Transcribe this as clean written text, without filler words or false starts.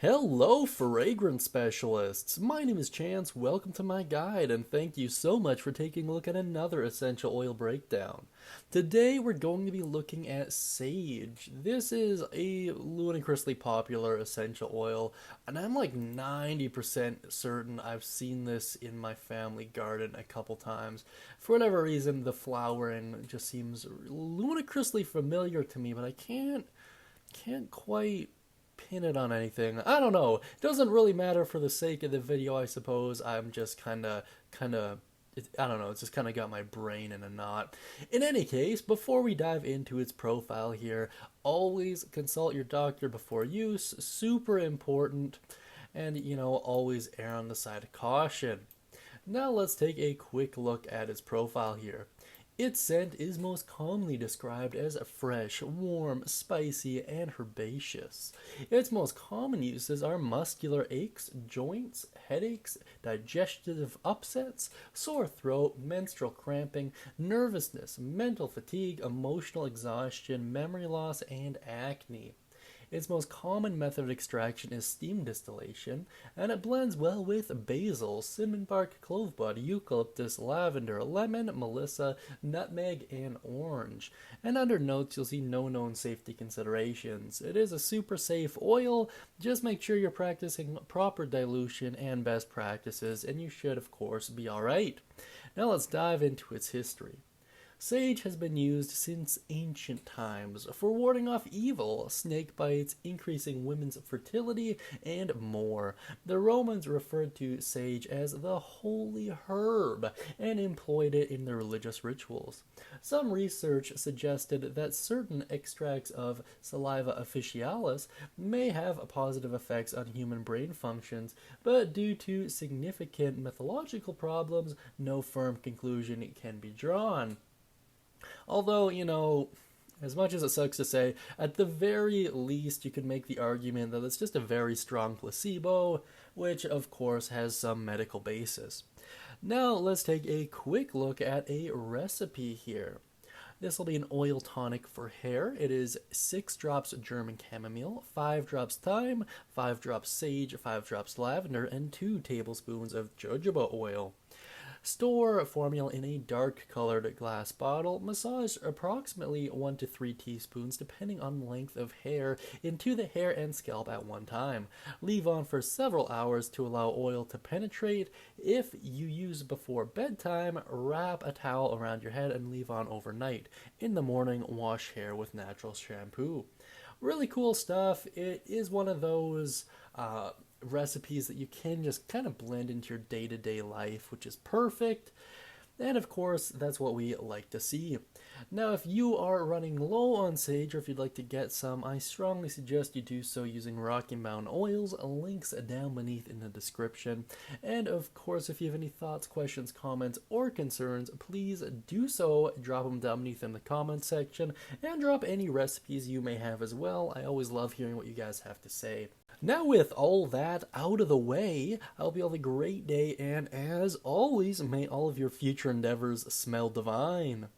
Hello, fragrance specialists! My name is Chance, welcome to my guide, and thank you so much for taking a look at another essential oil breakdown. Today we're going to be looking at sage. This is a ludicrously popular essential oil, and I'm like 90% certain I've seen this in my family garden a couple times. For whatever reason, the flowering just seems ludicrously familiar to me, but I can't quite pin it on anything. I don't know. It doesn't really matter for the sake of the video, I suppose. I'm just I don't know, it's just kind of got my brain in a knot. In any case, before we dive into its profile here, always consult your doctor before use, super important, and always err on the side of caution. Now let's take a quick look at its profile here. Its scent is most commonly described as fresh, warm, spicy, and herbaceous. Its most common uses are muscular aches, joints, headaches, digestive upsets, sore throat, menstrual cramping, nervousness, mental fatigue, emotional exhaustion, memory loss, and acne. Its most common method of extraction is steam distillation, and it blends well with basil, cinnamon bark, clove bud, eucalyptus, lavender, lemon, melissa, nutmeg, and orange. And under notes, you'll see no known safety considerations. It is a super safe oil. Just make sure you're practicing proper dilution and best practices, and you should, of course, be alright. Now let's dive into its history. Sage has been used since ancient times for warding off evil, snake bites, increasing women's fertility, and more. The Romans referred to sage as the holy herb and employed it in their religious rituals. Some research suggested that certain extracts of Saliva officinalis may have positive effects on human brain functions, but due to significant methodological problems, no firm conclusion can be drawn. Although, as much as it sucks to say, at the very least you could make the argument that it's just a very strong placebo, which of course has some medical basis. Now let's take a quick look at a recipe here. This will be an oil tonic for hair. It is 6 drops German Chamomile, 5 drops Thyme, 5 drops Sage, 5 drops Lavender, and 2 tablespoons of Jojoba oil. Store formula in a dark colored glass bottle. Massage approximately 1 to 3 teaspoons depending on length of hair into the hair and scalp at one time. Leave on for several hours to allow oil to penetrate. If you use before bedtime, wrap a towel around your head and leave on overnight. In the morning, wash hair with natural shampoo. Really cool stuff. It is one of those recipes that you can just kind of blend into your day-to-day life, which is perfect. And of course, that's what we like to see. Now, if you are running low on sage or if you'd like to get some, I strongly suggest you do so using Rocky Mountain Oils. Links down beneath in the description. And of course, if you have any thoughts, questions, comments, or concerns, please do so. Drop them down beneath in the comments section and drop any recipes you may have as well. I always love hearing what you guys have to say. Now with all that out of the way, I hope you all have a great day, and as always, may all of your future endeavors smell divine.